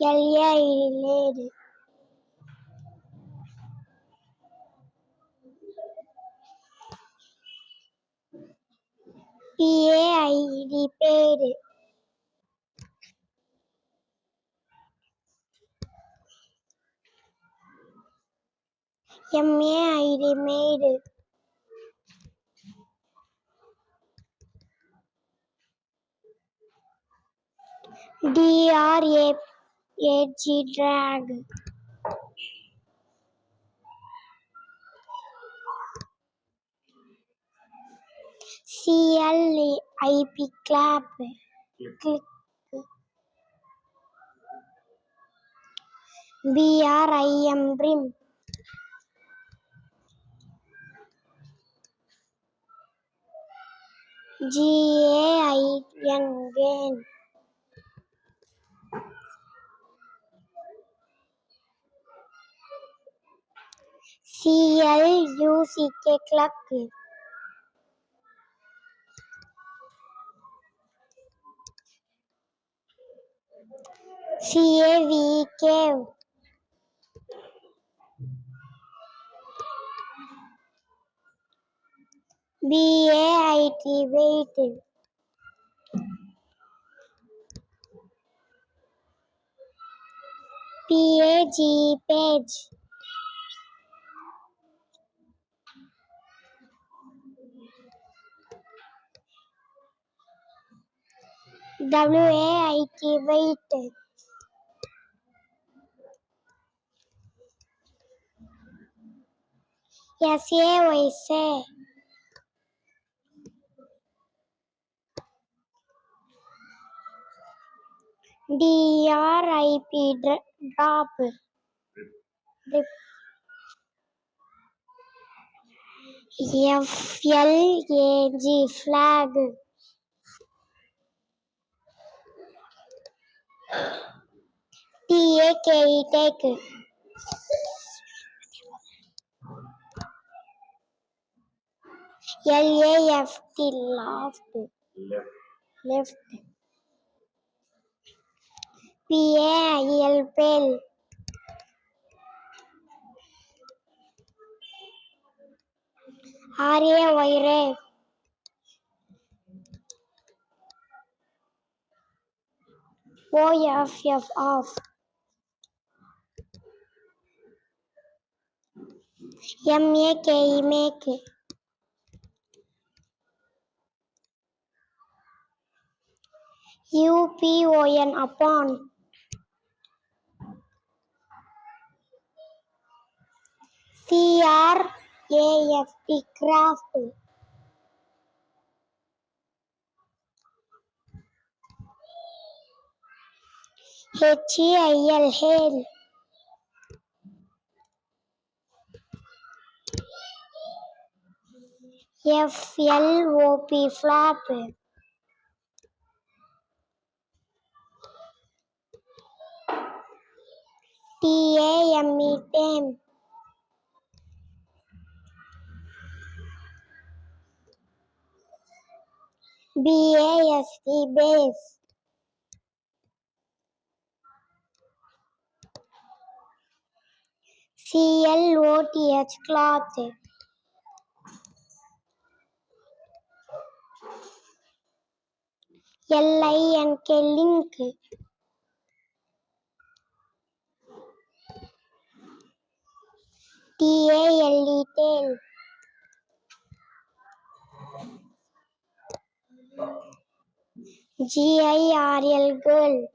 laid, paid, paid, made, drag, drag, clip, clap, click, brim, brim, gain, gain, cluck, cluck, cave, cave, bait, bait, page, page, wait, say, drip, drop, drip, flag, flag, take, take, laft, loft, left, pale, ray, off, make, upon, craft, craft, hail, flop, flop, tame, bast, base, cloth, cloth, link, tail, girl,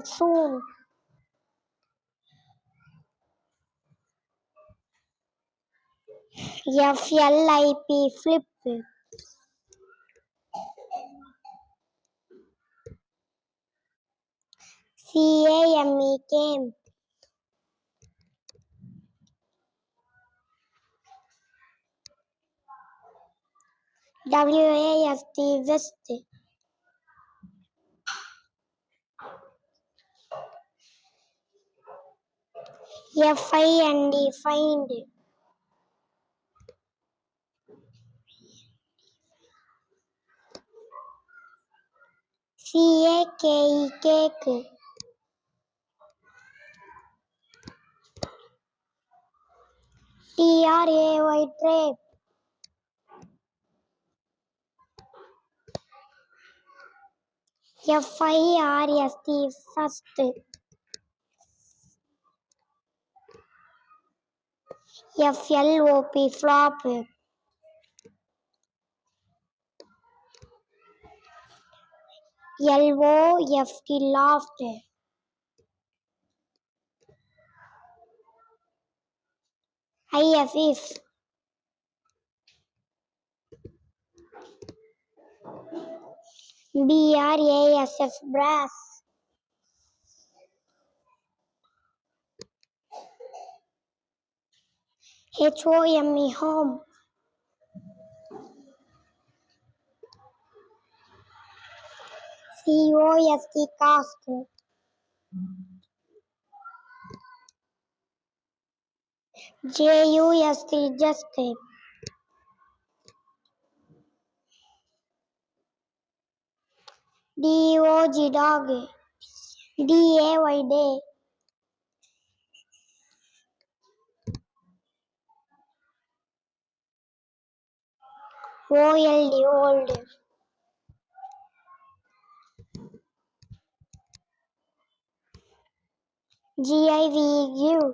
soon, flip, came, west, find, CAKE cake. TRAY tray. FIRST first. FLOP flop. LOFT loft. IF if. BRASS brass. HOME home. COST cost. JUST just. DOG dog. DAY day. OLD old. GIV give.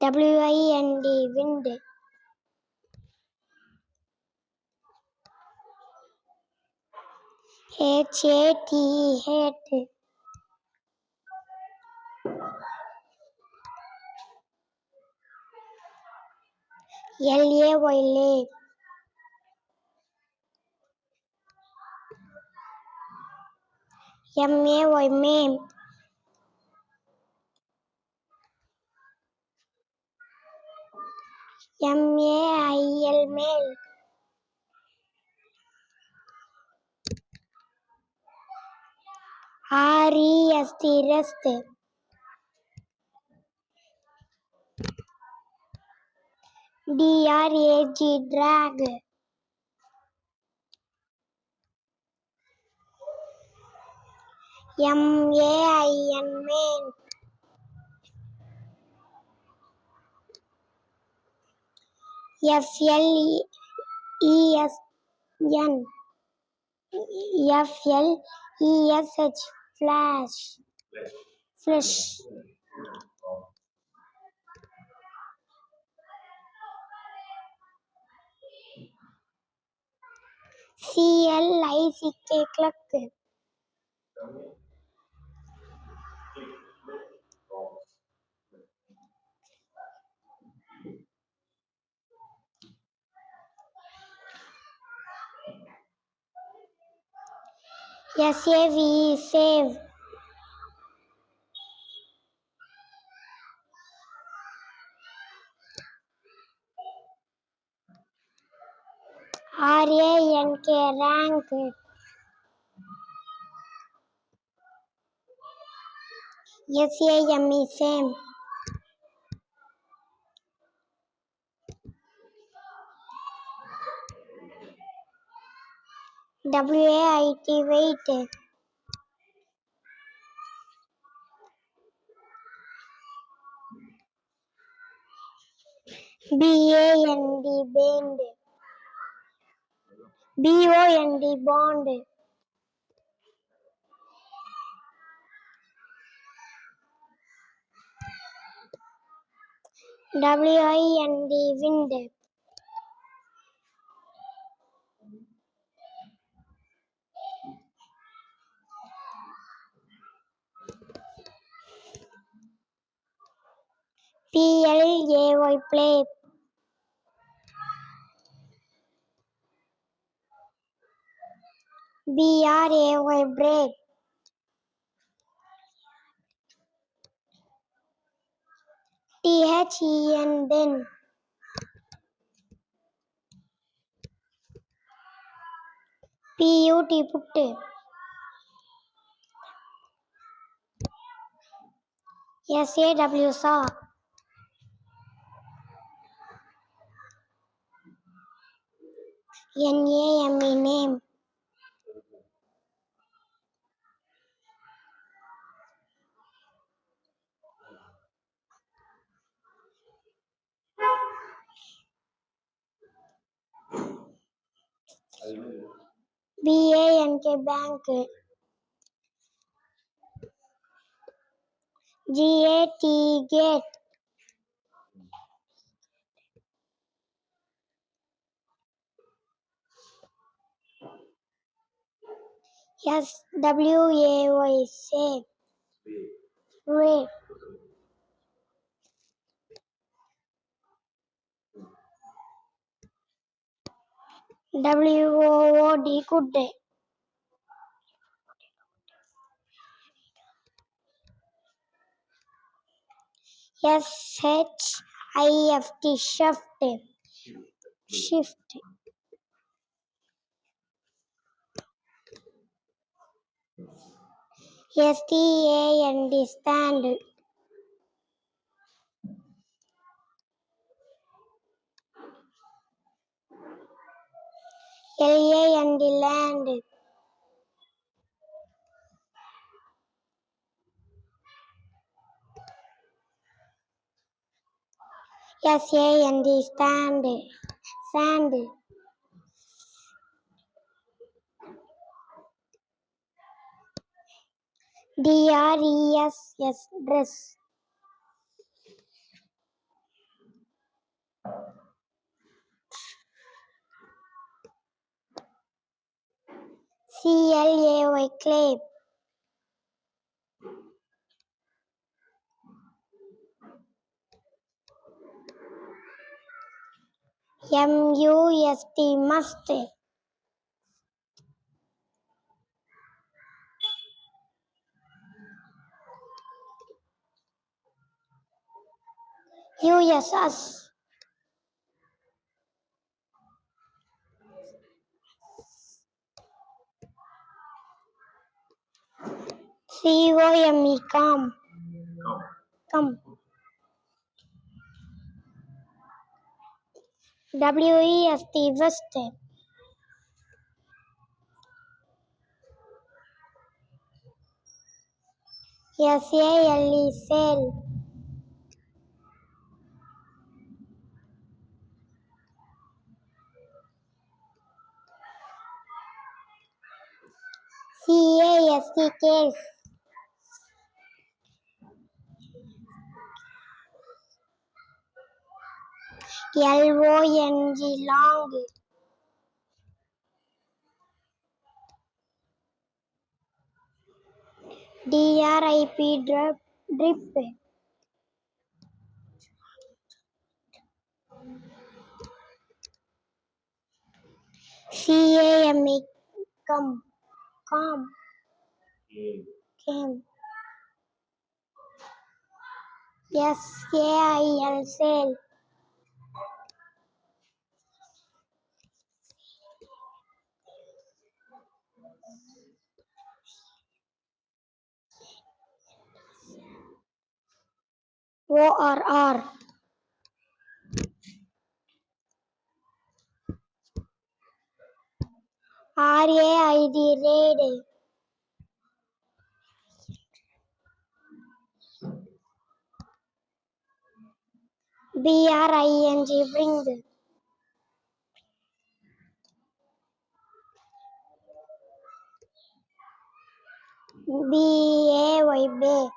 WIND wind. HAT hate. LAY lay. MAY mame. MAIL male. REST rest. DRAG drag. MAIN main. FLESN. FLESH flash. Flesh. CLICK cluck. SAVE save. RANK rank. SAME same. WAIT wait. BAND band. BOND bond. WIND wind. PLAY play. BRAY break. THEN then. PUT put. SAW saw. Name, name. Bank, bank. Gat, gate. Sway, save. Wait. Wood, good day. Shift, shift. Shift. Stand, stand. Land, land. Stand, sand. Dress, dress. Clay, clay. Must. Us. Come, come. West. Sail. Case. Long. Drip, drip. Came, come, come, came. Sail. ORR. RAID, raid. BRING, bring. BAY, bay.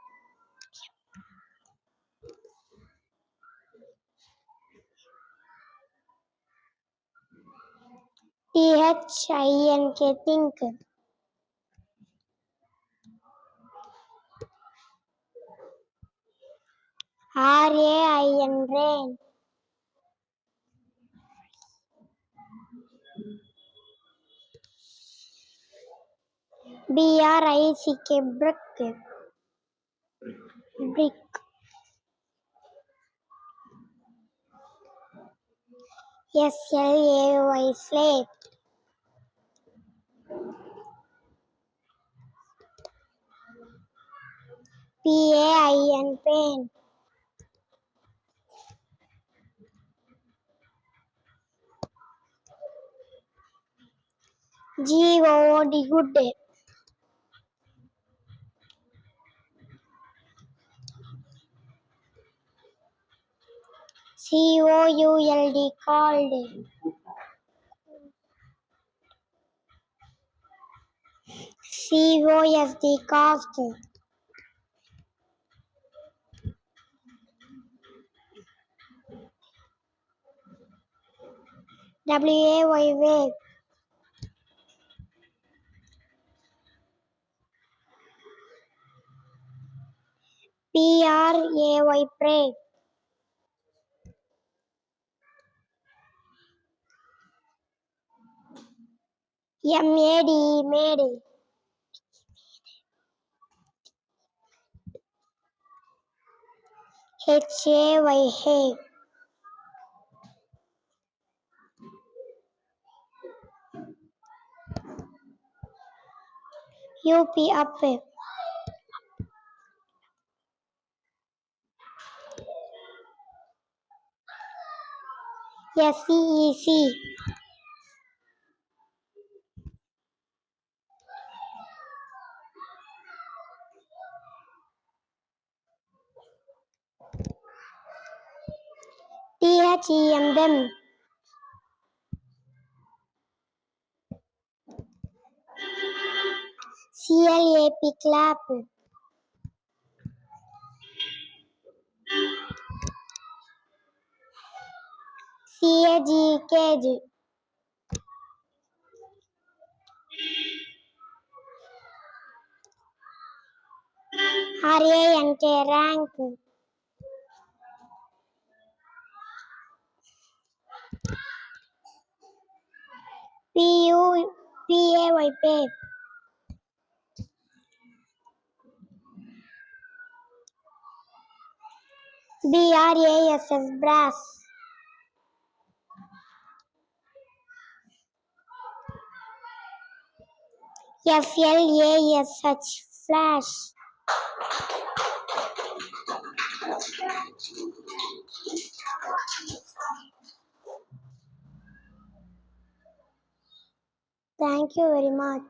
THINK, think. RAIN, rain. BRICK, brick. Brick. SLAY, slate. PAIN, pain. GOOD good. COULD cold. COST cost. WAY wave. PRAY pray. MAD made. HAY hay. UP up. SEEC. THEM them. CLAP clap. CAG cage. RANK rank. PAY pay. BRASS brass. FLASH flash. Thank you very much.